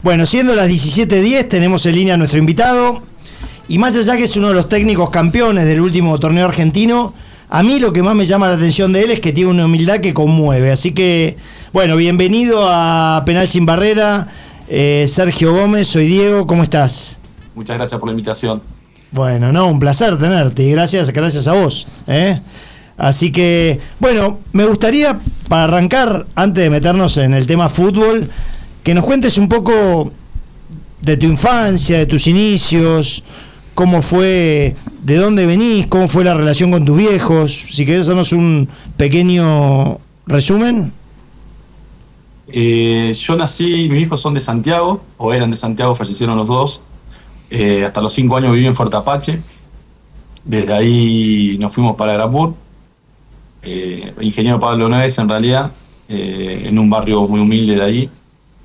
Bueno, siendo las 17:10, tenemos en línea a nuestro invitado. Y más allá que es uno de los técnicos campeones del último torneo argentino, a mí lo que más me llama la atención de él es que tiene una humildad que conmueve. Así que, bueno, bienvenido a Penal Sin Barrera. Sergio Gómez, soy Diego, ¿cómo estás? Muchas gracias por la invitación. Bueno, no, un placer tenerte y gracias a vos. Así que, bueno, me gustaría, para arrancar, antes de meternos en el tema fútbol, que nos cuentes un poco de tu infancia, de tus inicios, cómo fue, de dónde venís, cómo fue la relación con tus viejos. Si querés hacernos un pequeño resumen. Yo nací, mis hijos son de Santiago, o eran de Santiago, fallecieron los dos. Hasta los 5 años viví en Fuerte Apache. Desde ahí nos fuimos para Granburg. Ingeniero Pablo Noves, en realidad, en un barrio muy humilde de ahí.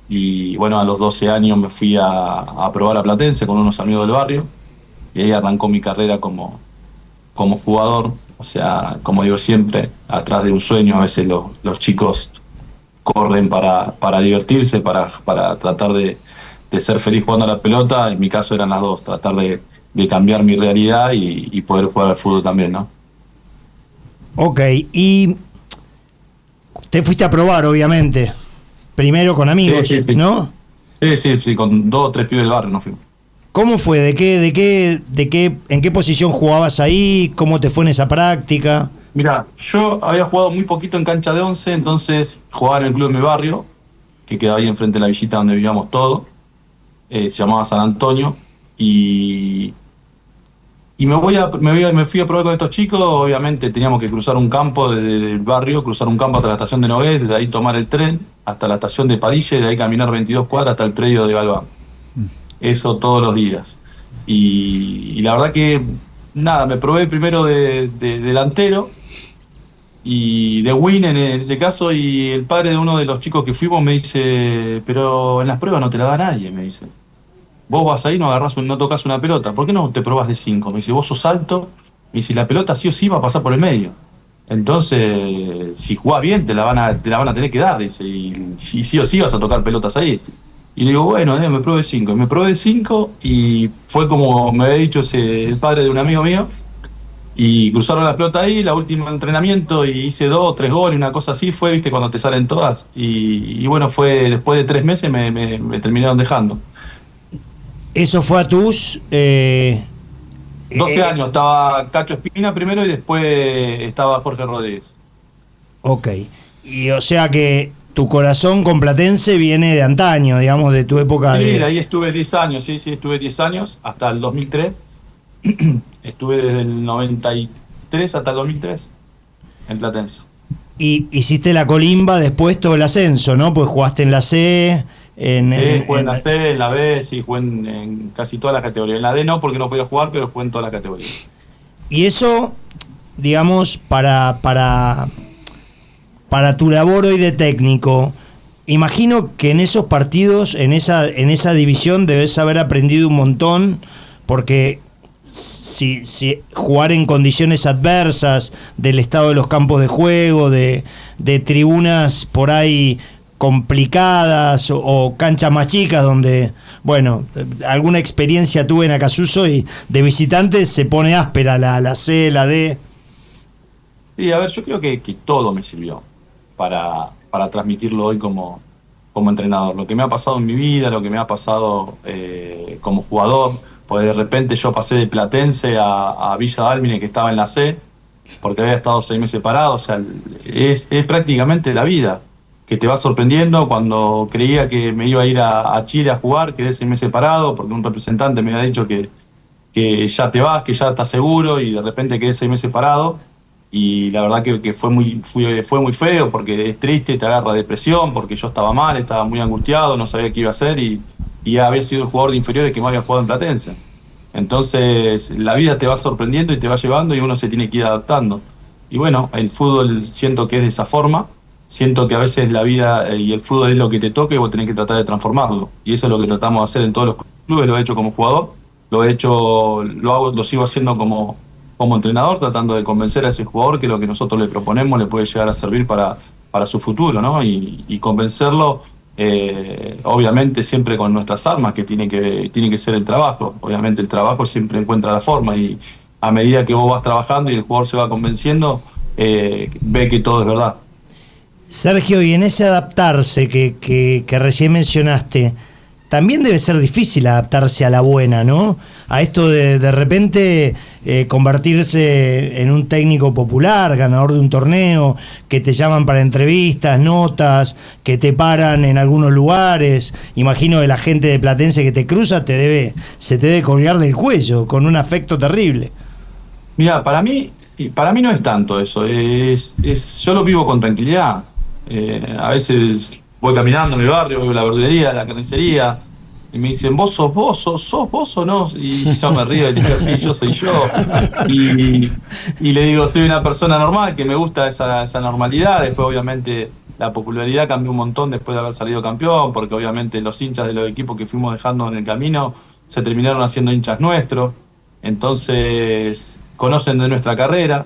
Y bueno, a los 12 años me fui a probar a Platense con unos amigos del barrio. Y ahí arrancó mi carrera como jugador. O sea, como digo siempre, atrás de un sueño a veces los chicos corren para divertirse, para tratar de ser feliz jugando a la pelota. En mi caso eran las dos, tratar de cambiar mi realidad y poder jugar al fútbol también, ¿no? Ok, y te fuiste a probar, obviamente. Primero con amigos, sí. ¿no? Sí, con 2 o 3 pibes del barrio nos fuimos. ¿Cómo fue? ¿En qué posición jugabas ahí? ¿Cómo te fue en esa práctica? Mirá, yo había jugado muy poquito en cancha de 11, entonces jugaba en el club de mi barrio, que quedaba ahí enfrente de la villita donde vivíamos todos. Se llamaba San Antonio. Y me fui a probar con estos chicos. Obviamente teníamos que cruzar un campo del barrio, cruzar un campo hasta la estación de Nogués, desde ahí tomar el tren hasta la estación de Padilla y de ahí caminar 22 cuadras hasta el predio de Galván. Eso todos los días. Y la verdad que, nada, me probé primero de delantero y de win en ese caso, y el padre de uno de los chicos que fuimos me dice, pero en las pruebas no te la da nadie, me dice. Vos vas ahí, no tocas una pelota, ¿por qué no te probás de 5? Me dice, vos sos alto, me dice, la pelota sí o sí va a pasar por el medio. Entonces, si jugás bien, te la van a tener que dar, dice, y sí o sí vas a tocar pelotas ahí. Y le digo, bueno, me probé de 5. Y me probé de 5 y fue como me había dicho el padre de un amigo mío. Y cruzaron la pelota ahí, el último entrenamiento, y hice 2 o 3 goles, una cosa así fue, viste, cuando te salen todas. Y bueno, fue después de 3 meses me terminaron dejando. Eso fue a tus... 12 años, estaba Cacho Espina primero y después estaba Jorge Rodríguez. Ok, y o sea que tu corazón con Platense viene de antaño, digamos, de tu época. Sí, de ahí estuve 10 años, sí, estuve 10 años, hasta el 2003. Estuve desde el 93 hasta el 2003 en Platense. Y hiciste la colimba después todo el ascenso, ¿no? Pues jugaste en la C... Jugué en la C, en la B, sí, jugué en casi todas las categorías. En la D no, porque no podía jugar, pero jugué en todas las categorías. Y eso, digamos, para tu labor hoy de técnico, imagino que en esos partidos, en esa división, debes haber aprendido un montón, porque si jugar en condiciones adversas, del estado de los campos de juego, de tribunas por ahí complicadas o canchas más chicas donde, bueno, alguna experiencia tuve en Acasuso y de visitantes se pone áspera la C, la D. Sí, a ver, yo creo que todo me sirvió para transmitirlo hoy como entrenador. Lo que me ha pasado en mi vida, lo que me ha pasado como jugador, pues de repente yo pasé de Platense a Villa Dálmine, que estaba en la C, porque había estado 6 meses parado. O sea, es prácticamente la vida que te va sorprendiendo. Cuando creía que me iba a ir a Chile a jugar, quedé 6 meses parado porque un representante me había dicho que ya te vas, que ya estás seguro, y de repente quedé 6 meses parado. Y la verdad que fue muy feo, porque es triste, te agarra depresión, porque yo estaba mal, estaba muy angustiado, no sabía qué iba a hacer, y había sido el jugador de inferiores que más había jugado en Platense. Entonces la vida te va sorprendiendo y te va llevando, y uno se tiene que ir adaptando. Y bueno, el fútbol siento que es de esa forma. Siento que a veces la vida y el fútbol es lo que te toca y vos tenés que tratar de transformarlo. Y eso es lo que tratamos de hacer en todos los clubes. Lo he hecho como jugador, lo sigo haciendo como entrenador, tratando de convencer a ese jugador que lo que nosotros le proponemos le puede llegar a servir para su futuro, ¿no? Y convencerlo Obviamente siempre con nuestras armas, que tiene que ser el trabajo. Obviamente el trabajo siempre encuentra la forma y a medida que vos vas trabajando y el jugador se va convenciendo, ve que todo es verdad. Sergio, y en ese adaptarse que recién mencionaste, también debe ser difícil adaptarse a la buena, ¿no? A esto de repente convertirse en un técnico popular, ganador de un torneo, que te llaman para entrevistas, notas, que te paran en algunos lugares. Imagino que la gente de Platense que te cruza se te debe colgar del cuello, con un afecto terrible. Mira, para mí no es tanto eso, yo lo vivo con tranquilidad. A veces voy caminando en mi barrio, voy a la verdulería, a la carnicería, y me dicen, ¿vos sos vos o no? Y yo me río y digo, sí, yo soy yo. Y le digo, soy una persona normal, que me gusta esa normalidad. Después, obviamente, la popularidad cambió un montón después de haber salido campeón, porque obviamente los hinchas de los equipos que fuimos dejando en el camino se terminaron haciendo hinchas nuestros. Entonces, conocen de nuestra carrera,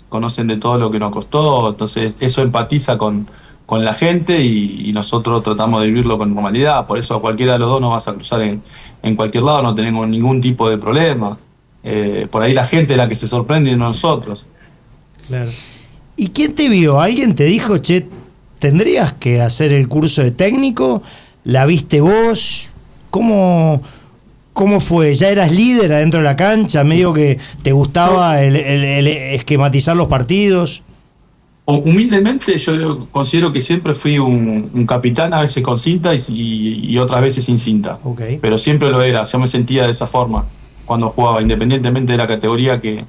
conocen de todo lo que nos costó, entonces eso empatiza con la gente y nosotros tratamos de vivirlo con normalidad. Por eso a cualquiera de los dos nos vas a cruzar en cualquier lado, no tenemos ningún tipo de problema. Por ahí la gente es la que se sorprende y no nosotros. Claro. ¿Y quién te vio? ¿Alguien te dijo, che, tendrías que hacer el curso de técnico? ¿La viste vos? ¿Cómo fue? ¿Ya eras líder adentro de la cancha? ¿Medio que te gustaba el esquematizar los partidos? Humildemente yo considero que siempre fui un capitán, a veces con cinta y otras veces sin cinta. Okay. Pero siempre lo era, yo me sentía de esa forma cuando jugaba, independientemente de la categoría que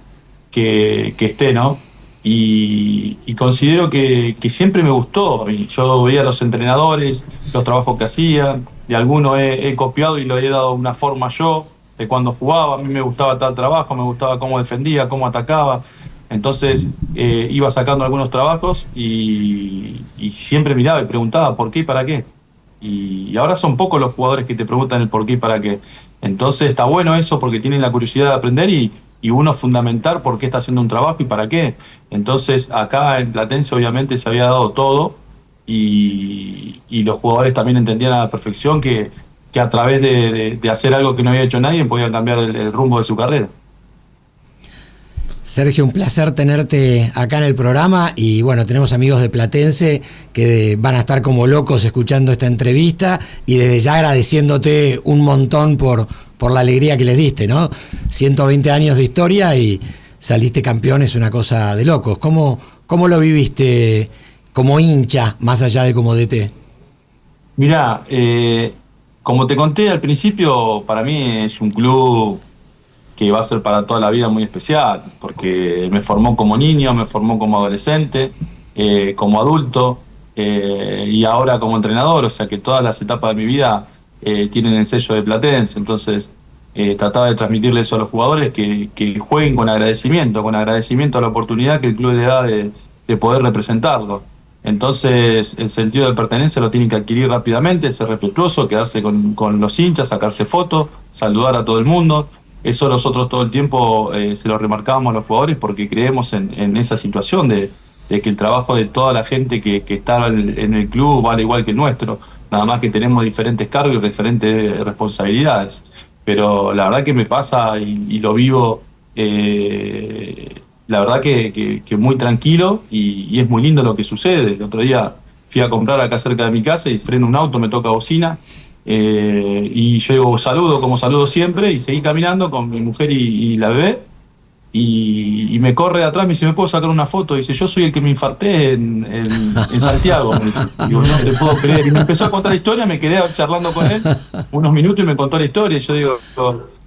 esté, ¿no? Y considero que siempre me gustó. Yo veía a los entrenadores, los trabajos que hacían, de algunos he copiado y lo he dado una forma yo, de cuando jugaba, a mí me gustaba tal trabajo, me gustaba cómo defendía, cómo atacaba. Entonces iba sacando algunos trabajos y siempre miraba y preguntaba por qué y para qué. Y ahora son pocos los jugadores que te preguntan el por qué y para qué. Entonces está bueno eso porque tienen la curiosidad de aprender y uno fundamentar por qué está haciendo un trabajo y para qué. Entonces acá en Platense obviamente se había dado todo y los jugadores también entendían a la perfección que a través de hacer algo que no había hecho nadie podían cambiar el rumbo de su carrera. Sergio, un placer tenerte acá en el programa y bueno, tenemos amigos de Platense que van a estar como locos escuchando esta entrevista y desde ya agradeciéndote un montón por la alegría que les diste, ¿no? 120 años de historia y saliste campeón, es una cosa de locos. ¿Cómo lo viviste como hincha, más allá de como DT? Mirá, como te conté al principio, para mí es un club que va a ser para toda la vida muy especial, porque me formó como niño, me formó como adolescente, como adulto y ahora como entrenador, o sea que todas las etapas de mi vida tienen el sello de Platense. Entonces trataba de transmitirle eso a los jugadores, que jueguen con agradecimiento a la oportunidad que el club le da de poder representarlo. Entonces el sentido de pertenencia lo tienen que adquirir rápidamente, ser respetuoso, quedarse con los hinchas, sacarse fotos, saludar a todo el mundo. Eso nosotros todo el tiempo se lo remarcábamos a los jugadores porque creemos en esa situación de que el trabajo de toda la gente que está en el club vale igual que el nuestro, nada más que tenemos diferentes cargos y diferentes responsabilidades. Pero la verdad que me pasa y lo vivo, la verdad que muy tranquilo y es muy lindo lo que sucede. El otro día fui a comprar acá cerca de mi casa y freno un auto, me toca bocina. Y yo digo, saludo como saludo siempre y seguí caminando con mi mujer y la bebé y me corre de atrás, me dice, ¿me puedo sacar una foto? Dice, yo soy el que me infarté en Santiago, me dice. Digo, no te puedo creer. Y me empezó a contar la historia, me quedé charlando con él unos minutos y me contó la historia y yo digo,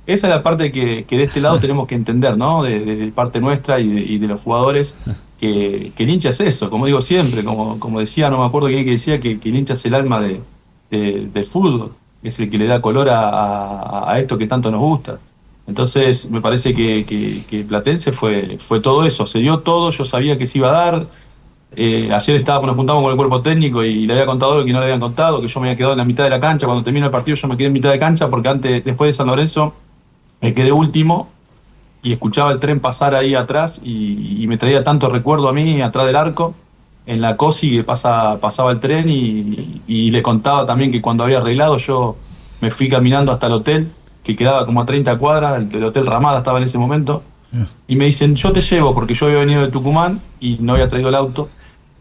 esa es la parte que de este lado tenemos que entender, ¿no? De parte nuestra y de los jugadores, que el hincha es eso, como digo siempre, como decía, no me acuerdo quién que decía, que el hincha es el alma del fútbol, es el que le da color a esto que tanto nos gusta. Entonces me parece que Platense fue todo eso, se dio todo, yo sabía que se iba a dar. Ayer nos juntamos con el cuerpo técnico y le había contado lo que no le habían contado, que yo me había quedado en la mitad de la cancha. Cuando terminó el partido yo me quedé en mitad de cancha porque después de San Lorenzo me quedé último y escuchaba el tren pasar ahí atrás y me traía tanto recuerdo a mí atrás del arco. en la COSI que pasaba el tren y le contaba también que cuando había arreglado yo me fui caminando hasta el hotel, que quedaba como a 30 cuadras, el Hotel Ramada estaba en ese momento, y me dicen, yo te llevo, porque yo había venido de Tucumán y no había traído el auto,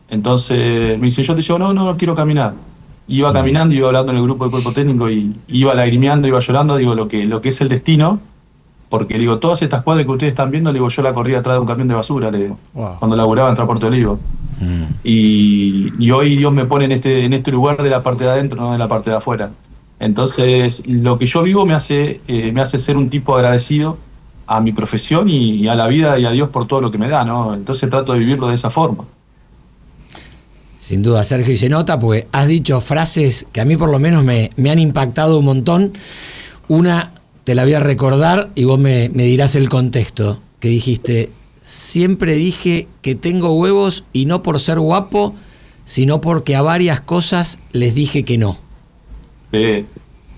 entonces me dicen, yo te llevo, no quiero caminar. Iba caminando, iba hablando en el grupo del cuerpo técnico y iba lagrimeando, iba llorando, digo, lo que es el destino, porque digo, todas estas cuadras que ustedes están viendo, digo, yo la corría atrás de un camión de basura, le digo, cuando laburaba en Transporte Olivo. Y hoy Dios me pone en este lugar de la parte de adentro, no de la parte de afuera. Entonces, lo que yo vivo me hace ser un tipo agradecido a mi profesión y a la vida y a Dios por todo lo que me da, ¿no? Entonces trato de vivirlo de esa forma. Sin duda, Sergio, y se nota, pues has dicho frases que a mí por lo menos me han impactado un montón. Una te la voy a recordar y vos me dirás el contexto, que dijiste, siempre dije que tengo huevos y no por ser guapo, sino porque a varias cosas les dije que no.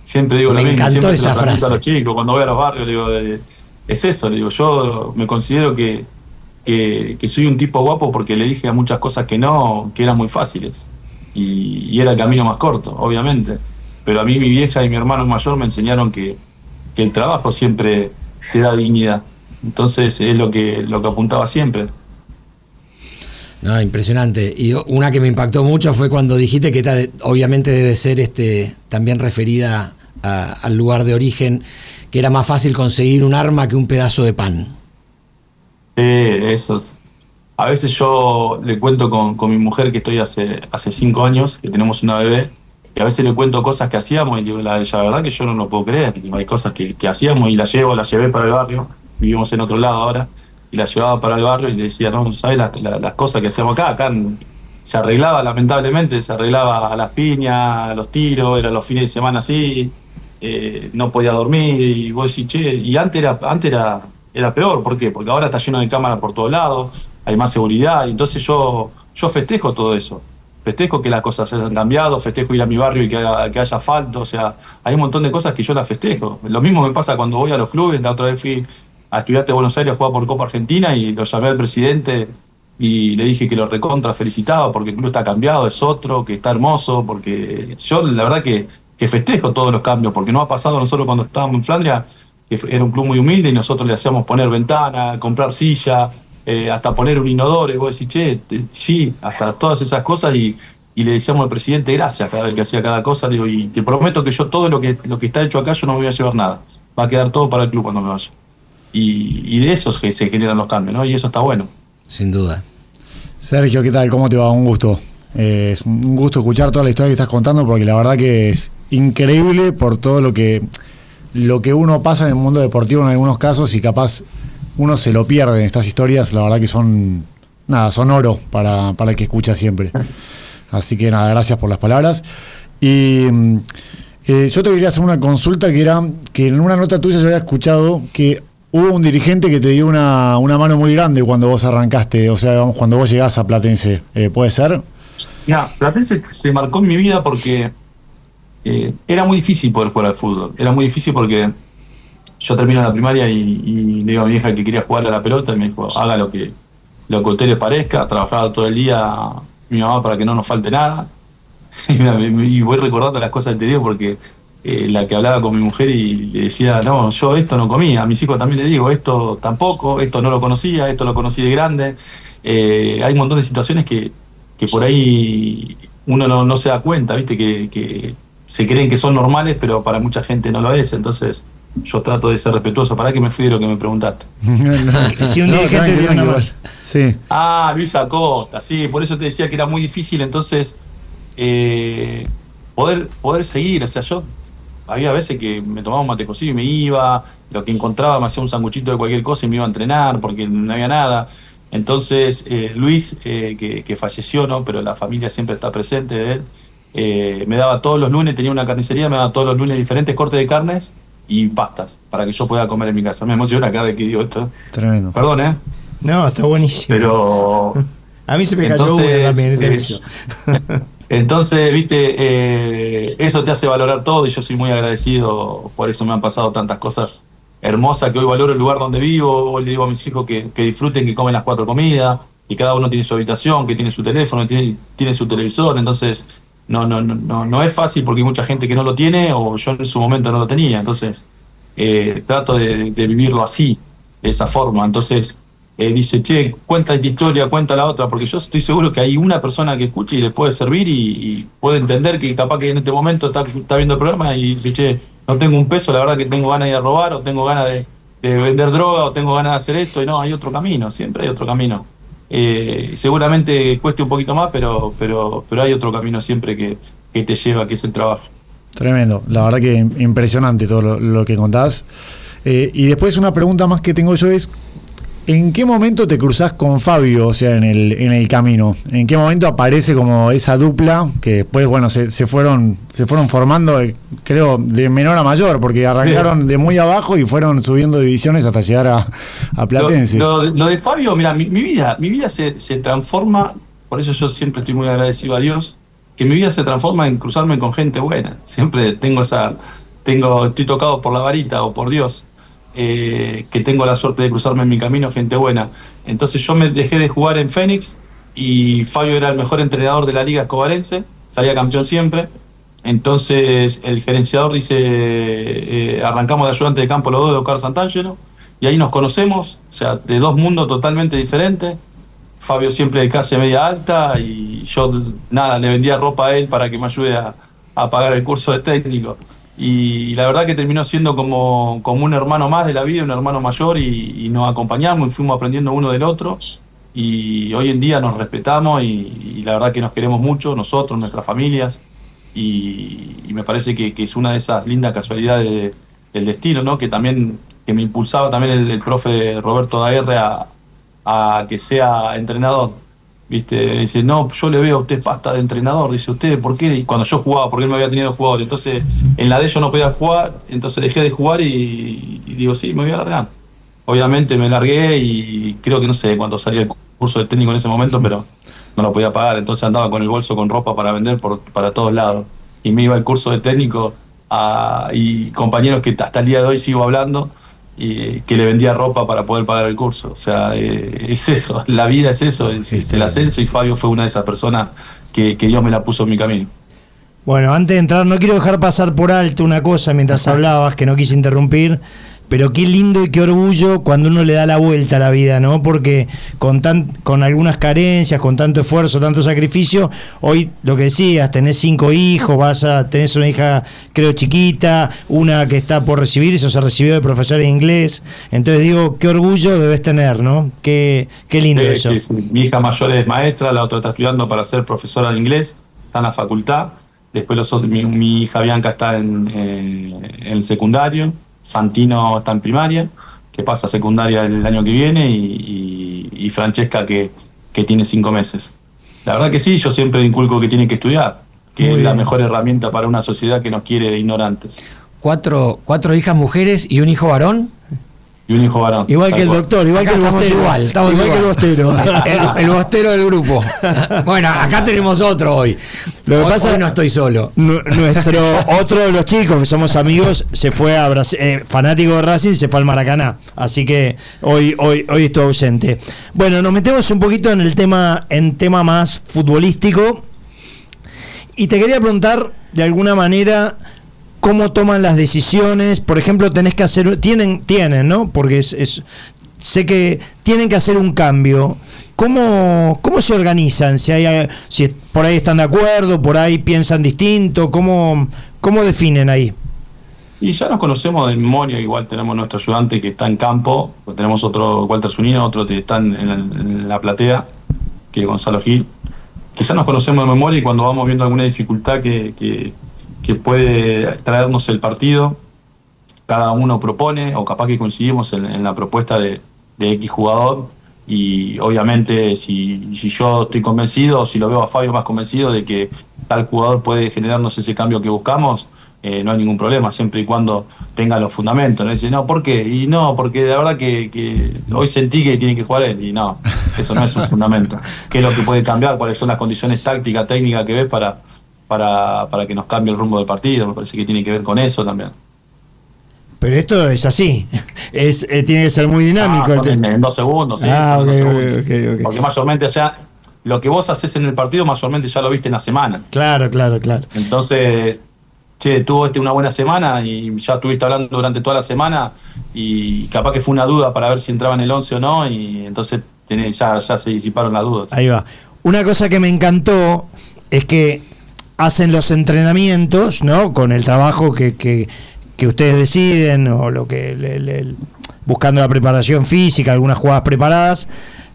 Siempre digo lo mismo, encantó siempre esa se lo transmito a los frase. chicos, cuando voy a los barrios, digo, es eso, le digo, yo me considero que soy un tipo guapo porque le dije a muchas cosas que no, que eran muy fáciles. Y era el camino más corto, obviamente. Pero a mí mi vieja y mi hermano mayor me enseñaron que el trabajo siempre te da dignidad. Entonces es lo que apuntaba siempre. No, impresionante. Y una que me impactó mucho fue cuando dijiste que obviamente debe ser también referida al lugar de origen, que era más fácil conseguir un arma que un pedazo de pan. Eso. A veces yo le cuento con mi mujer que estoy hace 5 años, que tenemos una bebé, y a veces le cuento cosas que hacíamos y digo, la verdad que yo no lo puedo creer. Hay cosas que hacíamos y la llevé para el barrio, vivimos en otro lado ahora, y la llevaba para el barrio y le decía, no, ¿sabes las cosas que hacíamos acá? Acá se arreglaba, lamentablemente, se arreglaba a las piñas, a los tiros, eran los fines de semana así, no podía dormir, y vos decís, che, y antes era peor, ¿por qué? Porque ahora está lleno de cámaras por todos lados, hay más seguridad, y entonces yo festejo todo eso. Festejo que las cosas hayan cambiado, festejo ir a mi barrio y que haya asfalto, o sea, hay un montón de cosas que yo las festejo. Lo mismo me pasa cuando voy a los clubes, la otra vez fui a Estudiantes de Buenos Aires a jugar por Copa Argentina y lo llamé al presidente y le dije que lo recontra felicitaba porque el club está cambiado, es otro, que está hermoso, porque yo la verdad que festejo todos los cambios, porque no ha pasado nosotros cuando estábamos en Flandria, que era un club muy humilde y nosotros le hacíamos poner ventana, comprar silla, hasta poner un inodoro, y vos decís, che, sí, hasta todas esas cosas, y le decíamos al presidente gracias cada vez que hacía cada cosa, digo, y te prometo que yo todo lo que está hecho acá yo no me voy a llevar nada, va a quedar todo para el club cuando me vaya. Y de eso es que se generan los cambios, ¿no? Y eso está bueno. Sin duda. Sergio, ¿qué tal? ¿Cómo te va? Un gusto. Es un gusto escuchar toda la historia que estás contando porque la verdad que es increíble por todo lo que uno pasa en el mundo deportivo en algunos casos y capaz uno se lo pierde en estas historias. La verdad que son oro para el que escucha siempre. Así que nada, gracias por las palabras. Y yo te quería hacer una consulta que era que en una nota tuya yo había escuchado que hubo un dirigente que te dio una mano muy grande cuando vos arrancaste, o sea, cuando vos llegás a Platense. ¿Puede ser? Mira, Platense se marcó en mi vida porque era muy difícil poder jugar al fútbol. Era muy difícil porque yo termino la primaria y le digo a mi hija que quería jugar a la pelota y me dijo, haga lo que a usted le parezca. Trabajaba todo el día mi mamá para que no nos falte nada. Y voy recordando las cosas que te digo porque la que hablaba con mi mujer y le decía, no, yo esto no comía. A mis hijos también les digo, esto tampoco, esto no lo conocía, esto lo conocí de grande. Hay un montón de situaciones que por ahí uno no se da cuenta, ¿viste? Que se creen que son normales, pero para mucha gente no lo es. Entonces yo trato de ser respetuoso. ¿Para qué me fui de lo que me preguntaste? Si un dirigente dio una mano. Sí. Luis Acosta, sí, por eso te decía que era muy difícil entonces poder seguir. O sea, yo había veces que me tomaba un mate cocido y me iba, lo que encontraba me hacía un sanguchito de cualquier cosa y me iba a entrenar porque no había nada. Entonces Luis, que falleció, ¿no? Pero la familia siempre está presente de él, me daba todos los lunes, tenía una carnicería, me daba todos los lunes diferentes cortes de carnes y pastas para que yo pueda comer en mi casa. Me emociona cada vez que digo esto. Tremendo. Perdón, No, está buenísimo. Pero a mí se me cayó uno también. Entonces, viste, eso te hace valorar todo y yo soy muy agradecido, por eso me han pasado tantas cosas hermosas que hoy valoro el lugar donde vivo. Hoy le digo a mis hijos que disfruten, que comen las 4 comidas. y cada uno tiene su habitación, que tiene su teléfono, tiene su televisor, entonces no es fácil porque hay mucha gente que no lo tiene o yo en su momento no lo tenía, entonces trato de vivirlo así, de esa forma. Entonces dice, che, cuenta esta historia, cuenta la otra, porque yo estoy seguro que hay una persona que escuche y le puede servir y puede entender que capaz que en este momento está viendo el programa y dice, che, no tengo un peso, la verdad que tengo ganas de ir a robar o tengo ganas de vender droga o tengo ganas de hacer esto, y no, hay otro camino, siempre hay otro camino. Seguramente cueste un poquito más, pero hay otro camino siempre que te lleva, que es el trabajo. Tremendo, la verdad que impresionante todo lo que contás. Y después una pregunta más que tengo yo es, ¿en qué momento te cruzás con Fabio, o sea, en el camino? ¿En qué momento aparece como esa dupla que después, bueno, se fueron formando, creo, de menor a mayor, porque arrancaron de muy abajo y fueron subiendo divisiones hasta llegar a Platense? Lo de Fabio, mira, mi vida se transforma, por eso yo siempre estoy muy agradecido a Dios, que mi vida se transforma en cruzarme con gente buena. Siempre estoy tocado por la varita o por Dios. Que tengo la suerte de cruzarme en mi camino gente buena. Entonces yo me dejé de jugar en Fénix y Fabio era el mejor entrenador de la liga escobarense, salía campeón siempre. Entonces el gerenciador dice, arrancamos de ayudante de campo los dos de Oscar Santangelo y ahí nos conocemos, o sea, de dos mundos totalmente diferentes. Fabio siempre de clase media alta y yo le vendía ropa a él para que me ayude a pagar el curso de técnico. Y la verdad que terminó siendo como un hermano más de la vida, un hermano mayor, y nos acompañamos y fuimos aprendiendo uno del otro. Y hoy en día nos respetamos y la verdad que nos queremos mucho, nosotros, nuestras familias. Y me parece que es una de esas lindas casualidades del destino, ¿no? Que me impulsaba también el profe Roberto Daguerre a que sea entrenador. ¿Viste? Dice, no, yo le veo a usted pasta de entrenador. Dice, ¿usted por qué? Y cuando yo jugaba, porque él me había tenido jugador. Entonces, en la de yo no podía jugar, entonces dejé de jugar y digo, sí, me voy a largar. Obviamente me largué y creo que no sé cuánto salía el curso de técnico en ese momento, pero no lo podía pagar. Entonces andaba con el bolso con ropa para vender para todos lados. Y me iba al curso de técnico y compañeros que hasta el día de hoy sigo hablando, y que le vendía ropa para poder pagar el curso. O sea, es eso, la vida es eso, es el ascenso, y Fabio fue una de esas personas que Dios me la puso en mi camino. Bueno, antes de entrar, no quiero dejar pasar por alto una cosa mientras hablabas, que no quise interrumpir, pero qué lindo y qué orgullo cuando uno le da la vuelta a la vida, ¿no? Porque con algunas carencias, con tanto esfuerzo, tanto sacrificio, hoy lo que decías, tenés 5 hijos, tenés una hija, creo, chiquita, una que está por recibirse o se recibió de profesora de inglés. Entonces digo, qué orgullo debes tener, ¿no? Qué lindo eso. Sí. Mi hija mayor es maestra, la otra está estudiando para ser profesora de inglés, está en la facultad. Después mi hija Bianca está en el secundario. Santino está en primaria, que pasa a secundaria el año que viene, y Francesca que tiene 5 meses. La verdad que sí, yo siempre inculco que tienen que estudiar, que es la mejor herramienta para una sociedad que nos quiere ignorantes. ¿Cuatro hijas mujeres y un hijo varón? Y un hijo varón. Igual que el doctor, igual que el bostero. Estamos igual que el bostero. El bostero del grupo. Bueno, acá tenemos otro hoy. Lo que pasa, hoy no estoy solo. Otro de los chicos que somos amigos se fue a Brasil, fanático de Racing, se fue al Maracaná. Así que hoy estuvo ausente. Bueno, nos metemos un poquito en tema más futbolístico. Y te quería preguntar, de alguna manera, ¿cómo toman las decisiones? Por ejemplo, tienen, ¿no? Porque sé que tienen que hacer un cambio. ¿Cómo se organizan? Si por ahí están de acuerdo, por ahí piensan distinto, ¿cómo definen ahí? Y ya nos conocemos de memoria, igual tenemos nuestro ayudante que está en campo, tenemos otro, Walter Zunino, otro que está en la platea, que es Gonzalo Gil. Quizás nos conocemos de memoria y cuando vamos viendo alguna dificultad que puede traernos el partido, cada uno propone, o capaz que coincidimos en la propuesta de X jugador, y obviamente si yo estoy convencido, o si lo veo a Fabio más convencido de que tal jugador puede generarnos ese cambio que buscamos, no hay ningún problema, siempre y cuando tenga los fundamentos. ¿No? Dice, no, ¿por qué? Y no, porque la verdad que hoy sentí que tiene que jugar él, y no, eso no es un fundamento. ¿Qué es lo que puede cambiar? ¿Cuáles son las condiciones tácticas, técnicas que ves para que nos cambie el rumbo del partido? Me parece que tiene que ver con eso también. Pero esto es así, tiene que ser muy dinámico. En 2 segundos, sí. Ok. Porque mayormente, o sea, lo que vos haces en el partido mayormente ya lo viste en la semana. Claro. Entonces, tuvo una buena semana y ya estuviste hablando durante toda la semana y capaz que fue una duda para ver si entraba en el 11 o no, y entonces ya se disiparon las dudas. Ahí va. Una cosa que me encantó es que hacen los entrenamientos, ¿no? Con el trabajo que ustedes deciden, o lo que buscando la preparación física, algunas jugadas preparadas,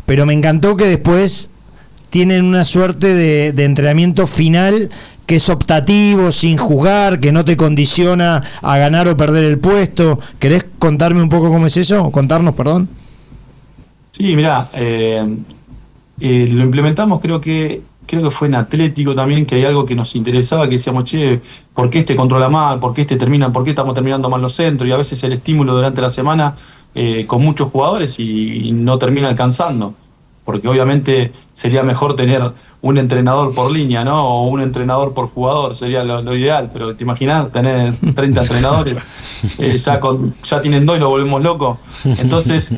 pero me encantó que después tienen una suerte de entrenamiento final que es optativo, sin jugar, que no te condiciona a ganar o perder el puesto. ¿Querés contarme un poco cómo es eso? Contarnos, perdón. Sí, mirá, lo implementamos, creo que fue en Atlético también, que hay algo que nos interesaba, que decíamos, ¿por qué este controla mal? ¿Por qué estamos terminando mal los centros? Y a veces el estímulo durante la semana con muchos jugadores y no termina alcanzando. Porque obviamente sería mejor tener un entrenador por línea, ¿no? O un entrenador por jugador, sería lo ideal. Pero te imaginas tener 30 entrenadores, ya tienen 2 y lo volvemos loco. Entonces,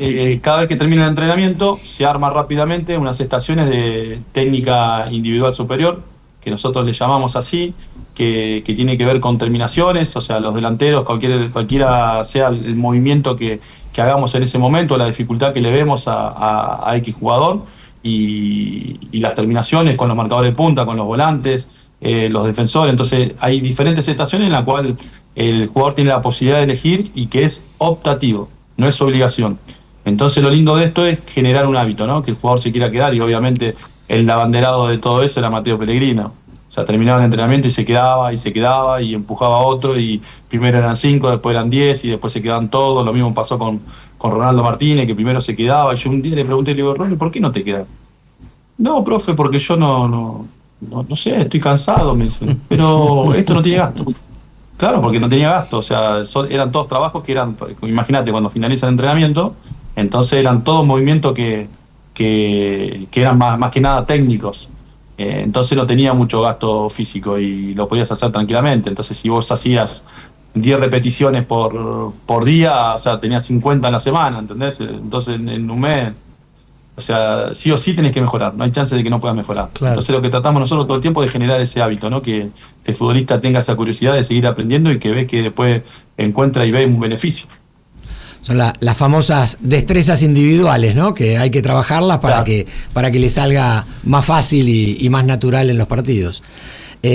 cada vez que termina el entrenamiento, se arma rápidamente unas estaciones de técnica individual superior, que nosotros le llamamos así, que tiene que ver con terminaciones, o sea, los delanteros, cualquiera sea el movimiento que hagamos en ese momento, la dificultad que le vemos a X jugador, y las terminaciones con los marcadores de punta, con los volantes, los defensores. Entonces hay diferentes estaciones en las cuales el jugador tiene la posibilidad de elegir y que es optativo, no es obligación. Entonces lo lindo de esto es generar un hábito, ¿no? Que el jugador se quiera quedar, y obviamente el abanderado de todo eso era Mateo Pellegrino. O sea, terminaba el entrenamiento y se quedaba y empujaba a otro, y primero eran 5, después eran 10 y después se quedaban todos. Lo mismo pasó con Ronaldo Martínez, que primero se quedaba, y yo un día le pregunté, le digo, Ronald, ¿por qué no te quedas? No, profe, porque yo no sé, estoy cansado, me dice, pero esto no tiene gasto. Claro, porque no tenía gasto, o sea, eran todos trabajos que eran, imagínate, cuando finaliza el entrenamiento, entonces eran todos movimientos que eran más que nada técnicos. Entonces no tenía mucho gasto físico y lo podías hacer tranquilamente. Entonces, si vos hacías 10 repeticiones por día, o sea, tenías 50 en la semana, ¿entendés? Entonces, en un mes, o sea, sí o sí tenés que mejorar, no hay chance de que no puedas mejorar. Claro. Entonces, lo que tratamos nosotros todo el tiempo es generar ese hábito, ¿no? Que el futbolista tenga esa curiosidad de seguir aprendiendo y que ve que después encuentra y ve un beneficio. Son las famosas destrezas individuales, ¿no? Que hay que trabajarlas para que le salga más fácil y más natural en los partidos.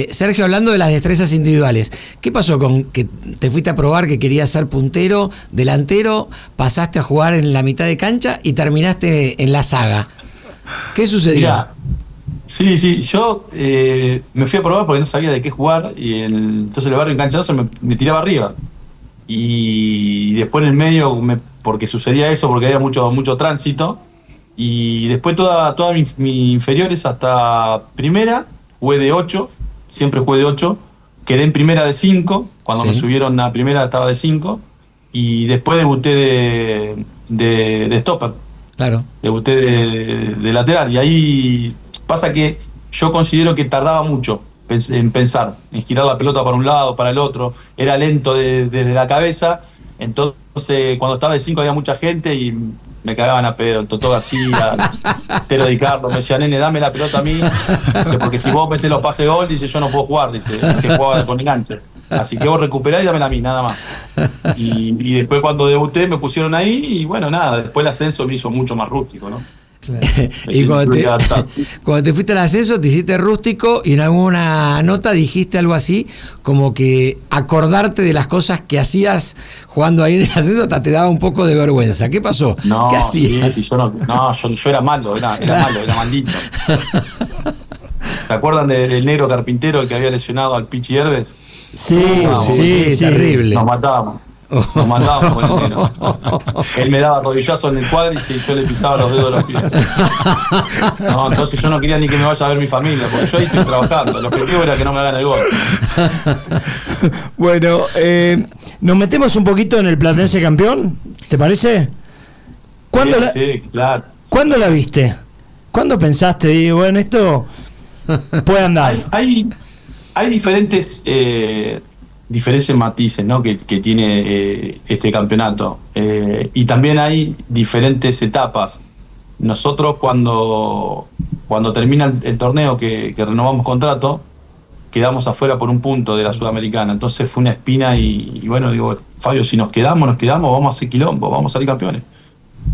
Sergio, hablando de las destrezas individuales, ¿qué pasó con que te fuiste a probar que querías ser puntero, delantero, pasaste a jugar en la mitad de cancha y terminaste en la saga? ¿Qué sucedió? Mirá, sí, yo me fui a probar porque no sabía de qué jugar, y entonces el barrio en canchazo me tiraba arriba. Y después en el medio, porque sucedía eso, porque había mucho tránsito, y después todas mis inferiores hasta primera, jugué de 8, siempre jugué de 8, quedé en primera de 5, cuando me subieron a primera estaba de 5, y después debuté de stopper. Claro. Debuté de lateral, y ahí pasa que yo considero que tardaba mucho en pensar, en girar la pelota para un lado, para el otro, era lento desde la cabeza. Entonces cuando estaba de 5 había mucha gente y me cagaban a pedo, Totó García, Tero Di Carlo, me decía, nene, dame la pelota a mí, dice, porque si vos metés los pases gol, dice, yo no puedo jugar, dice, se jugaba con enganche, así que vos recuperá y dámela a mí, nada más. Y después cuando debuté me pusieron ahí, y bueno, nada, después el ascenso me hizo mucho más rústico, ¿no? Claro. Y cuando te fuiste al ascenso te hiciste rústico, y en alguna nota dijiste algo así como que acordarte de las cosas que hacías jugando ahí en el ascenso hasta te daba un poco de vergüenza. ¿Qué pasó? ¿Qué hacías? Sí, yo era malo, era maldito. ¿Se acuerdan del negro carpintero que había lesionado al Pichi Herbes? Sí, terrible. Nos matábamos con el negro. Él me daba rodillazo en el cuádriceps y yo le pisaba los dedos de los pies. No, entonces yo no quería ni que me vaya a ver mi familia, porque yo ahí estoy trabajando. El objetivo era que no me hagan el gol. Bueno, nos metemos un poquito en el Platense campeón, ¿te parece? Sí, claro. ¿Cuándo la viste? ¿Cuándo pensaste? Digo, bueno, esto puede andar. Hay diferentes diferentes matices, ¿no? que tiene este campeonato. Y también hay diferentes etapas. Nosotros cuando termina el torneo que renovamos contrato, quedamos afuera por un punto de la Sudamericana. Entonces fue una espina y bueno, digo, Fabio, si nos quedamos, vamos a hacer quilombo, vamos a salir campeones.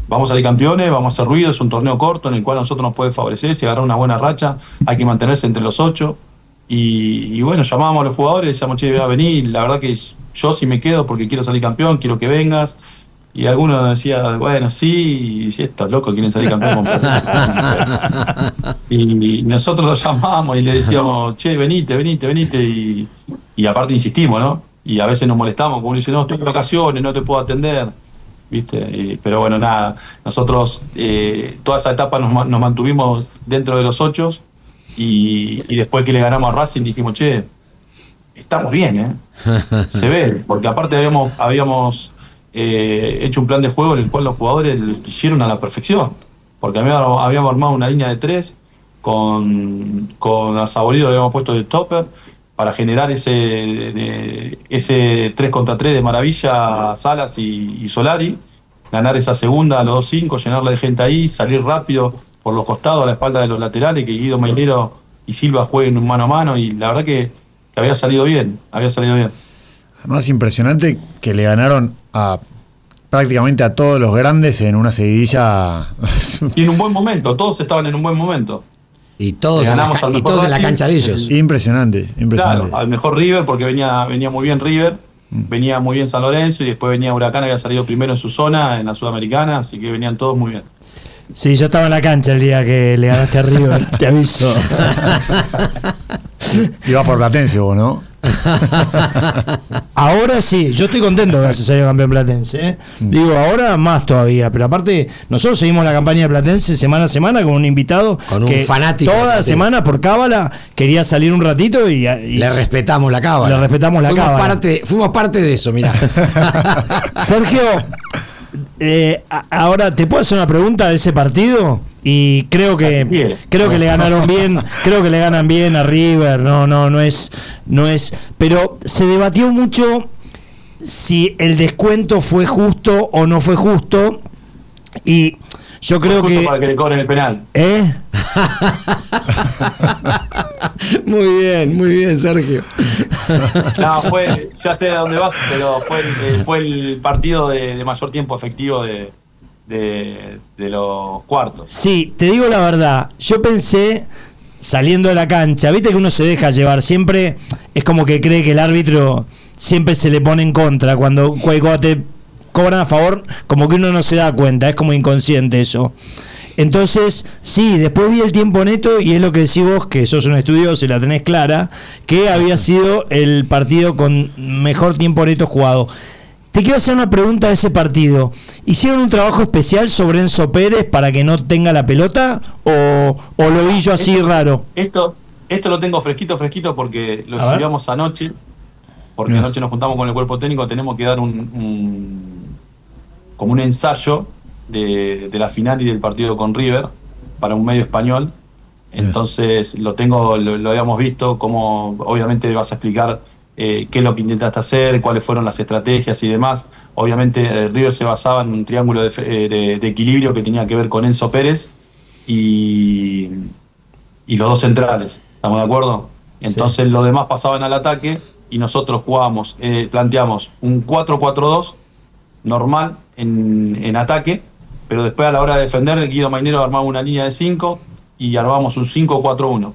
Vamos a salir campeones, vamos a hacer ruido, es un torneo corto en el cual a nosotros nos puede favorecer, si agarrar una buena racha, hay que mantenerse entre los 8. Y bueno, llamábamos a los jugadores, decíamos, che, voy a venir, la verdad que yo sí me quedo porque quiero salir campeón, quiero que vengas. Y algunos decían, bueno, sí, y si estos locos quieren salir campeón. Y nosotros los llamábamos y le decíamos, che, venite. Y aparte insistimos, ¿no? Y a veces nos molestamos, como dice, no, estoy de vacaciones, no te puedo atender. ¿Viste? Pero bueno, nada, nosotros toda esa etapa nos mantuvimos dentro de los 8 y después que le ganamos a Racing dijimos, che, estamos bien, ¿eh? Se ve, porque aparte habíamos hecho un plan de juego en el cual los jugadores lo hicieron a la perfección, porque habíamos armado una línea de 3 con a Saborido le habíamos puesto de stopper para generar ese 3 contra 3 de maravilla Salas y Solari, ganar esa segunda a los 2-5, llenarla de gente ahí, salir rápido por los costados a la espalda de los laterales, que Guido Mainero y Silva jueguen un mano a mano, y la verdad que había salido bien. Además, impresionante que le ganaron prácticamente a todos los grandes en una seguidilla. Y en un buen momento, todos estaban en un buen momento. Y todos en la cancha de ellos. Impresionante. Claro, al mejor River, porque venía muy bien River, venía muy bien San Lorenzo, y después venía Huracán, había salido primero en su zona, en la Sudamericana, así que venían todos muy bien. Sí, yo estaba en la cancha el día que le ganaste a River, te aviso. Iba por Platense vos, ¿no? Ahora sí, yo estoy contento de haberse salido campeón Platense, ¿eh? Digo, ahora más todavía, pero aparte nosotros seguimos la campaña de Platense semana a semana con un invitado, con un fanático toda semana por cábala quería salir un ratito y le respetamos la cábala. Fuimos parte de eso, mirá. Sergio, ahora te puedo hacer una pregunta de ese partido, y creo que le ganaron bien, creo que le ganan bien a River, no es, pero se debatió mucho si el descuento fue justo o no fue justo, y yo creo que para que le cobren el penal. Muy bien, Sergio. No, ya sé a dónde vas, pero fue el partido de mayor tiempo efectivo de los cuartos. Sí, te digo la verdad, yo pensé, saliendo de la cancha, viste que uno se deja llevar, siempre es como que cree que el árbitro siempre se le pone en contra, cuando te cobran a favor, como que uno no se da cuenta, es como inconsciente eso. Entonces, sí, después vi el tiempo neto y es lo que decís vos, que sos un estudioso y la tenés clara, que había sido el partido con mejor tiempo neto jugado. Te quiero hacer una pregunta de ese partido. ¿Hicieron un trabajo especial sobre Enzo Pérez para que no tenga la pelota o lo vi yo así raro? Esto lo tengo fresquito porque lo estudiamos anoche, porque anoche nos juntamos con el cuerpo técnico, tenemos que dar como un ensayo de la final y del partido con River para un medio español. Entonces lo habíamos visto, como obviamente vas a explicar qué es lo que intentaste hacer, cuáles fueron las estrategias y demás. Obviamente River se basaba en un triángulo de equilibrio que tenía que ver con Enzo Pérez y los dos centrales, ¿estamos de acuerdo? Entonces los demás pasaban al ataque y nosotros planteamos un 4-4-2 normal en ataque, pero después a la hora de defender el Guido Mainero armaba una línea de 5 y armábamos un 5-4-1.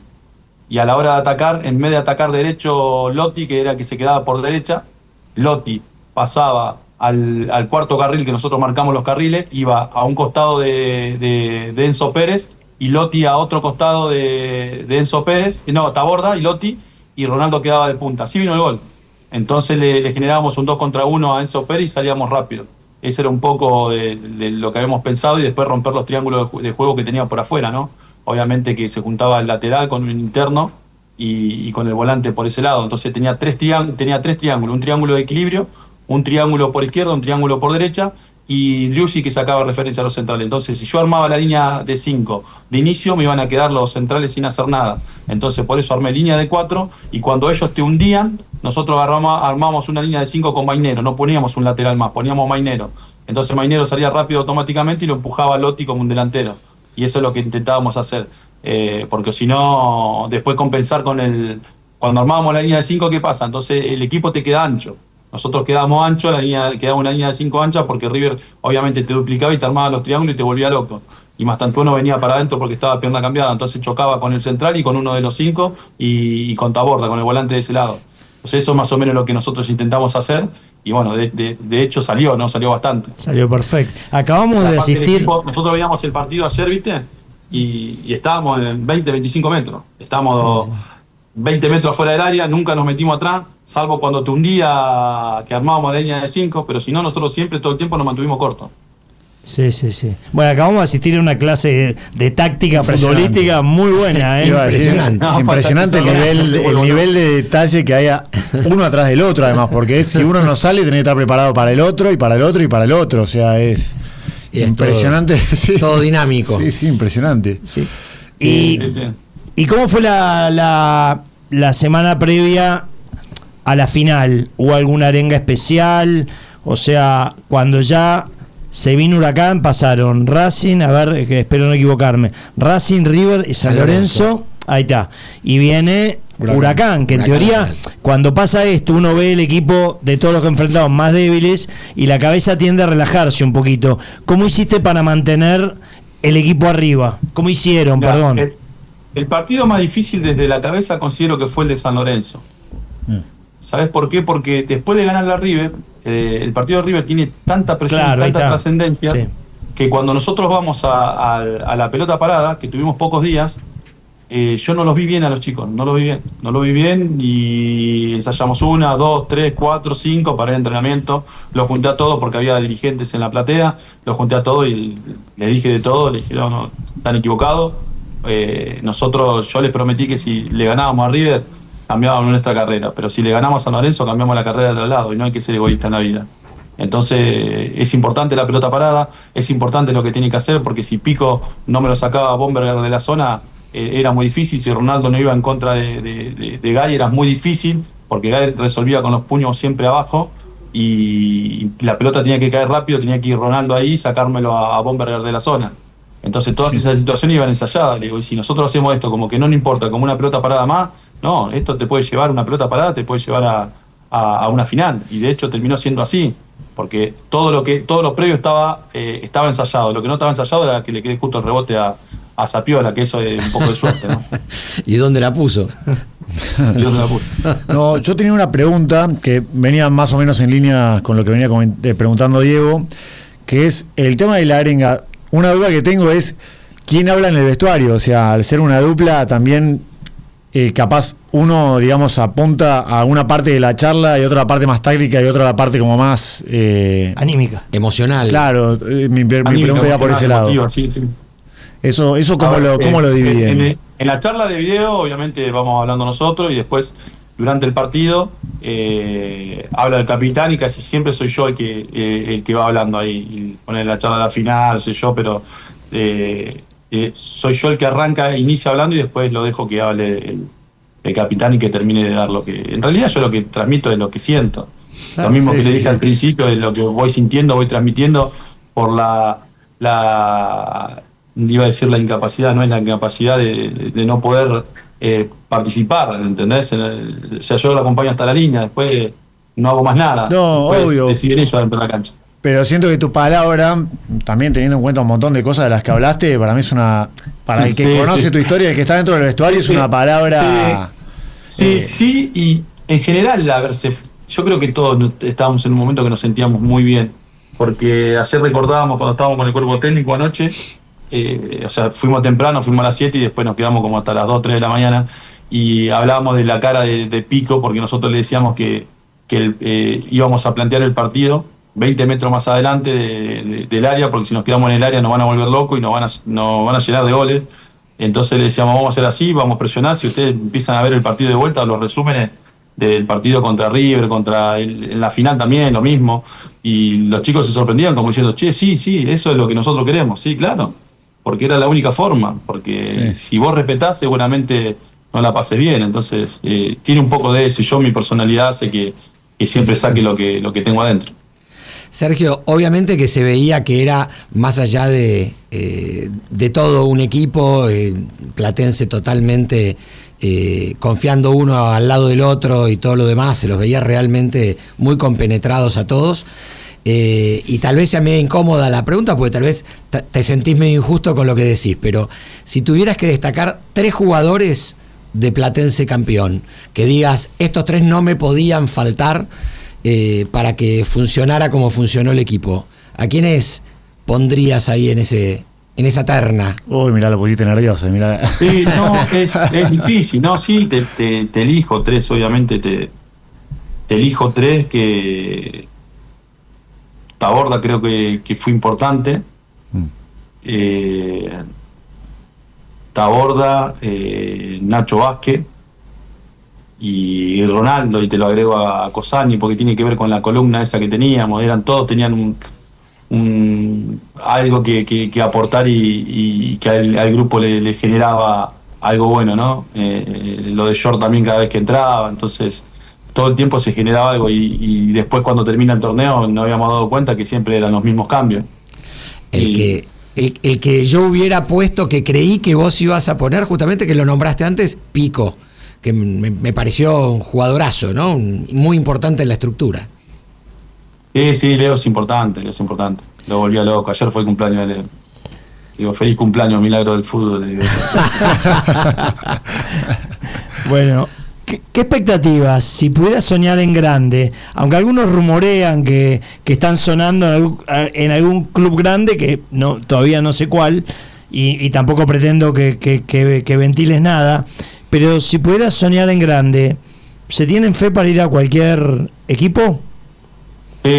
Y a la hora de atacar, en vez de atacar derecho Lotti, que era el que se quedaba por derecha, Lotti pasaba al cuarto carril, que nosotros marcamos los carriles, iba a un costado de Enzo Pérez, y Lotti a otro costado de Enzo Pérez, Taborda y Lotti, y Ronaldo quedaba de punta. Así vino el gol. Entonces le generábamos un 2 contra 1 a Enzo Pérez y salíamos rápido. Ese era un poco de lo que habíamos pensado, y después romper los triángulos de juego que tenía por afuera, ¿no? Obviamente que se juntaba el lateral con un interno y con el volante por ese lado. Entonces tenía tres triángulos, un triángulo de equilibrio, un triángulo por izquierda, un triángulo por derecha, y Driussi que sacaba referencia a los centrales. Entonces, si yo armaba la línea de 5 de inicio, me iban a quedar los centrales sin hacer nada. Entonces, por eso armé línea de 4, y cuando ellos te hundían, nosotros armábamos una línea de 5 con Mainero, no poníamos un lateral más, poníamos Mainero. Entonces Mainero salía rápido automáticamente y lo empujaba a Lotti como un delantero. Y eso es lo que intentábamos hacer. Porque si no, después compensar con cuando armábamos la línea de 5, ¿qué pasa? Entonces el equipo te queda ancho. Nosotros quedábamos ancho, quedaba una línea de 5 ancha, porque River obviamente te duplicaba y te armaba los triángulos y te volvía loco. Y Mastantuono venía para adentro porque estaba pierna cambiada, entonces chocaba con el central y con uno de los 5 y con Taborda, con el volante de ese lado. Entonces eso es más o menos lo que nosotros intentamos hacer, y bueno, de hecho salió bastante. Salió perfecto. Acabamos de asistir... Nosotros veíamos el partido ayer, ¿viste? Y estábamos en 20, 25 metros. Estábamos 20 metros fuera del área, nunca nos metimos atrás, salvo cuando te hundía que armábamos la línea de 5, pero si no, nosotros siempre, todo el tiempo nos mantuvimos cortos. Sí. Bueno, acabamos de asistir a una clase de táctica futbolística muy buena, ¿eh? Impresionante. Es impresionante el nivel de detalle que haya uno atrás del otro, además, porque si uno no sale, tiene que estar preparado para el otro, y para el otro, y para el otro. O sea, es impresionante. Todo dinámico. Sí, impresionante. Sí. ¿Y cómo fue la semana previa a la final? ¿Hubo alguna arenga especial? O sea, cuando ya se vino Huracán, pasaron Racing, a ver, que espero no equivocarme, Racing, River y San Lorenzo. Ahí está. Y viene Huracán, que en teoría, cuando pasa esto, uno ve el equipo de todos los que enfrentamos más débiles y la cabeza tiende a relajarse un poquito. ¿Cómo hiciste para mantener el equipo arriba? ¿Cómo hicieron? Mirá, Perdón. El partido más difícil desde la cabeza considero que fue el de San Lorenzo. ¿Sabes por qué? Porque después de ganar la River, el partido de River tiene tanta presión, tanta trascendencia, que cuando nosotros vamos a la pelota parada, que tuvimos pocos días, yo no los vi bien a los chicos, no los vi bien, y ensayamos 1, 2, 3, 4, 5 para el entrenamiento. Los junté a todos porque había dirigentes en la platea, los junté a todos y les dije de todo, les dije, no, están equivocados. Yo les prometí que si le ganábamos a River, cambiábamos nuestra carrera, pero si le ganamos a San Lorenzo, cambiamos la carrera del otro lado, y no hay que ser egoísta en la vida. Entonces es importante la pelota parada, es importante lo que tiene que hacer, porque si Pico no me lo sacaba Bomberger de la zona, era muy difícil. Si Ronaldo no iba en contra de Gay, era muy difícil, porque Gay resolvía con los puños siempre abajo, y la pelota tenía que caer rápido, tenía que ir Ronaldo ahí y sacármelo a Bomberger de la zona. Entonces todas esas situaciones iban ensayadas. Le digo, y si nosotros hacemos esto como que no importa, como una pelota parada más, no, esto te puede llevar, una pelota parada te puede llevar a una final. Y de hecho terminó siendo así, porque todo lo previo estaba ensayado. Lo que no estaba ensayado era que le quede justo el rebote a Zapiola, que eso es un poco de suerte, ¿no? ¿Y dónde la puso? No, yo tenía una pregunta que venía más o menos en línea con lo que venía preguntando Diego, que es el tema de la arenga. Una duda que tengo es quién habla en el vestuario. O sea, al ser una dupla también capaz uno, digamos, apunta a una parte de la charla y otra parte más táctica y otra la parte como más anímica, emocional. Claro, mi pregunta iba por ese lado. Emotiva, sí. Eso ¿cómo lo dividen? En la charla de video, obviamente, vamos hablando nosotros, y después, durante el partido, habla el capitán, y casi siempre soy yo el que va hablando ahí. Y pone la charla a la final, soy yo, pero soy yo el que inicia hablando, y después lo dejo que hable el capitán y que termine de dar lo que... En realidad yo lo que transmito es lo que siento. Claro, lo mismo que le dije al principio, es lo que voy sintiendo, voy transmitiendo por iba a decir la incapacidad, no es la incapacidad de no poder participar, ¿entendés? O sea, yo lo acompaño hasta la línea, después no hago más nada. No, después obvio. Deciden ellos dentro de la cancha. Pero siento que tu palabra, también teniendo en cuenta un montón de cosas de las que hablaste, para mí es para el que conoce tu historia, el que está dentro del vestuario, es una palabra... Sí, y en general, yo creo que todos estábamos en un momento que nos sentíamos muy bien, porque ayer recordábamos cuando estábamos con el cuerpo técnico anoche, o sea, fuimos temprano, fuimos a las 7 y después nos quedamos como hasta las 2, 3 de la mañana, y hablábamos de la cara de Pico, porque nosotros le decíamos que íbamos a plantear el partido 20 metros más adelante del área, porque si nos quedamos en el área nos van a volver locos y nos van a llenar de goles. Entonces le decíamos, vamos a hacer así, vamos a presionar. Si ustedes empiezan a ver el partido de vuelta, los resúmenes, del partido contra River, en la final también, lo mismo. Y los chicos se sorprendían como diciendo, che, sí, eso es lo que nosotros queremos. Sí, claro, porque era la única forma. Porque si vos respetás, seguramente no la pases bien. Entonces, tiene un poco de eso. Y yo, mi personalidad hace que siempre saque lo que tengo adentro. Sergio, obviamente que se veía que era más allá de todo un equipo, Platense totalmente confiando uno al lado del otro y todo lo demás, se los veía realmente muy compenetrados a todos. Y tal vez sea medio incómoda la pregunta, porque tal vez te sentís medio injusto con lo que decís, pero si tuvieras que destacar 3 jugadores de Platense campeón, que digas, estos 3 no me podían faltar para que funcionara como funcionó el equipo, ¿a quiénes pondrías ahí en esa terna? Uy, mirá, lo pusiste nervioso, mirá. Sí, no, es difícil, ¿no? Sí, te elijo 3, obviamente te elijo 3 que Taborda creo que fue importante. Taborda, Nacho Vázquez y Ronaldo, y te lo agrego a Cosani porque tiene que ver con la columna esa que teníamos, tenían algo que aportar y que al grupo le generaba algo bueno, ¿no? Lo de Short también cada vez que entraba, entonces todo el tiempo se generaba algo y después cuando termina el torneo nos habíamos dado cuenta que siempre eran los mismos cambios. El que yo hubiera puesto, que creí que vos ibas a poner, justamente que lo nombraste antes, Pico, que me pareció un jugadorazo, ¿no? Muy importante en la estructura. Sí, Leo es importante. Lo volvía loco. Ayer fue el cumpleaños de Leo. Digo, feliz cumpleaños, milagro del fútbol. Bueno, ¿qué expectativas? Si pudieras soñar en grande, aunque algunos rumorean que están sonando en algún club grande, que no, todavía no sé cuál, y tampoco pretendo que ventiles nada, pero si pudieras soñar en grande, ¿se tienen fe para ir a cualquier equipo?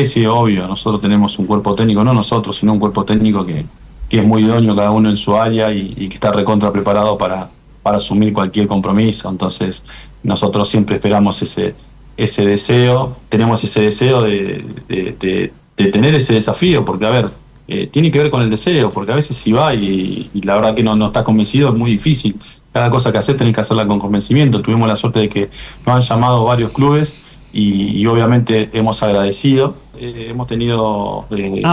Sí, obvio. Nosotros tenemos un cuerpo técnico, no nosotros, sino un cuerpo técnico que es muy idóneo, cada uno en su área, y que está recontra preparado para asumir cualquier compromiso. Entonces, nosotros siempre esperamos ese deseo, tenemos ese deseo de tener ese desafío, porque, a ver, tiene que ver con el deseo, porque a veces si va y la verdad que no estás convencido es muy difícil. Cada cosa que haces tenés que hacerla con convencimiento. Tuvimos la suerte de que nos han llamado varios clubes y obviamente hemos agradecido. Hemos tenido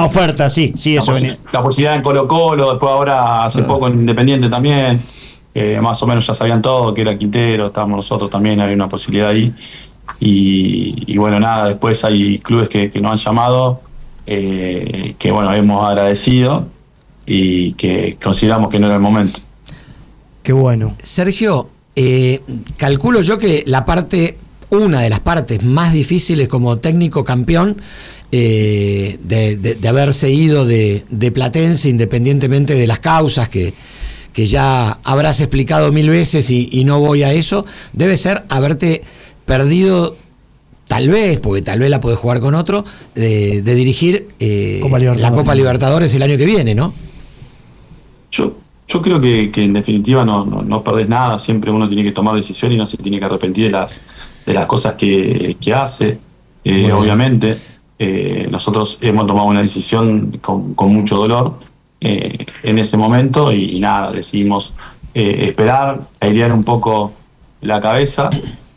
oferta, sí, eso venía. La posibilidad en Colo-Colo, después ahora hace poco en Independiente también. Más o menos ya sabían todo, que era Quintero, estábamos nosotros también, había una posibilidad ahí. Y bueno, nada, después hay clubes que nos han llamado, que bueno, hemos agradecido y que consideramos que no era el momento. Qué bueno. Sergio, calculo yo que una de las partes más difíciles como técnico campeón, de haberse ido de Platense, independientemente de las causas que ya habrás explicado 1000 veces y no voy a eso, debe ser haberte perdido, tal vez, porque tal vez la podés jugar con otro, de dirigir la Copa Libertadores el año que viene, ¿no? Yo creo que en definitiva no perdés nada, siempre uno tiene que tomar decisiones y no se tiene que arrepentir de las cosas que hace. Obviamente, nosotros hemos tomado una decisión con mucho dolor en ese momento y nada, decidimos esperar, airear un poco la cabeza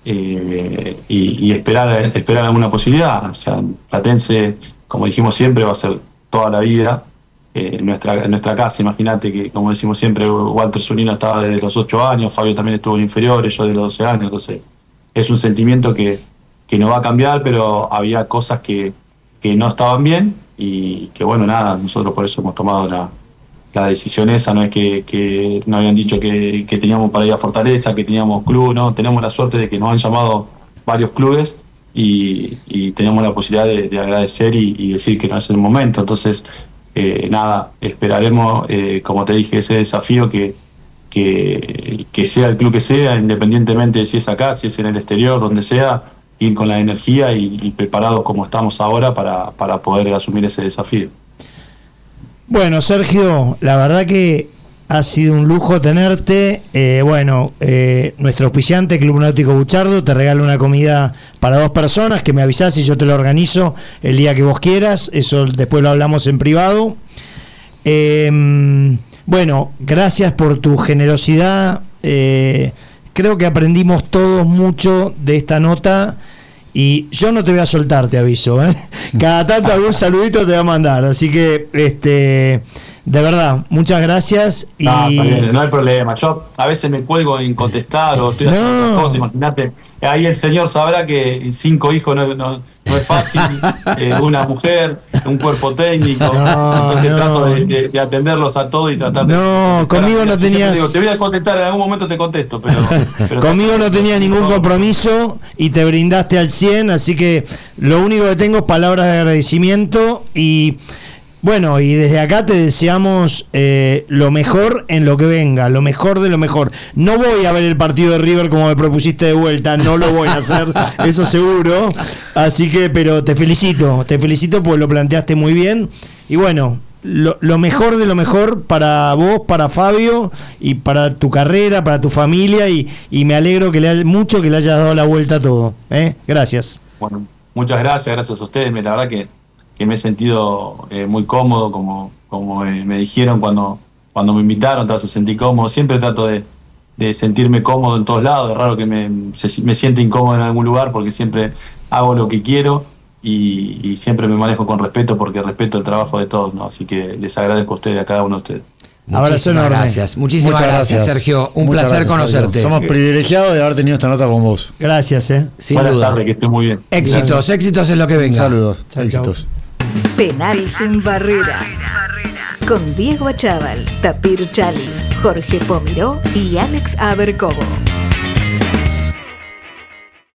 y esperar alguna posibilidad. O sea, Platense, como dijimos siempre, va a ser toda la vida en nuestra casa. Imagínate que, como decimos siempre, Walter Zunino estaba desde los 8 años, Fabio también estuvo en inferiores, yo de los 12 años, entonces es un sentimiento que no va a cambiar, pero había cosas que no estaban bien y que bueno, nada, nosotros por eso hemos tomado la decisión esa. No es que nos habían dicho que teníamos para ir a Fortaleza, que teníamos club, no, tenemos la suerte de que nos han llamado varios clubes y tenemos la posibilidad de agradecer y decir que no es el momento. Entonces, nada, esperaremos, como te dije, ese desafío que sea el club que sea, independientemente de si es acá, si es en el exterior, donde sea, ir con la energía y preparados como estamos ahora para poder asumir ese desafío. Bueno, Sergio, la verdad que ha sido un lujo tenerte. Nuestro auspiciante, Club Náutico Buchardo, te regala una comida para 2 personas, que me avisás y yo te lo organizo el día que vos quieras. Eso después lo hablamos en privado. Gracias por tu generosidad. Creo que aprendimos todos mucho de esta nota. Y yo no te voy a soltar, te aviso, ¿eh? Cada tanto algún saludito te voy a mandar. Así que, de verdad, muchas gracias. No, está bien, no hay problema. Yo a veces me cuelgo en contestar o estoy haciendo otras cosas. Imagínate, ahí el señor sabrá que 5 hijos no es fácil. Una mujer, un cuerpo técnico. Entonces trato de atenderlos a todos y tratar de... No, conmigo no tenías... Te voy a contestar, en algún momento te contesto, pero conmigo no tenías ningún compromiso y te brindaste al 100, así que lo único que tengo es palabras de agradecimiento y desde acá te deseamos lo mejor en lo que venga, lo mejor de lo mejor. No voy a ver el partido de River como me propusiste de vuelta, no lo voy a hacer, eso seguro. Así que, pero te felicito porque lo planteaste muy bien. Y lo mejor de lo mejor para vos, para Fabio y para tu carrera, para tu familia y me alegro mucho que le hayas dado la vuelta a todo. Gracias. Bueno, muchas gracias a ustedes. La verdad que me he sentido muy cómodo, como me dijeron cuando me invitaron, te vas a sentir cómodo. Siempre trato de sentirme cómodo en todos lados. Es raro que me sienta incómodo en algún lugar porque siempre hago lo que quiero y siempre me manejo con respeto porque respeto el trabajo de todos, ¿no? Así que les agradezco a ustedes, a cada uno de ustedes. Muchísimas gracias. Muchísimas gracias, Sergio. Un placer conocerte. Somos privilegiados de haber tenido esta nota con vos. Gracias, sin Buenas duda. tardes, que estés muy bien. Éxitos es lo que venga. Saludos, éxitos. Penal sin barrera. Con Diego Achával, Tapir Chalis, Jorge Pomiró y Alex Abercovo.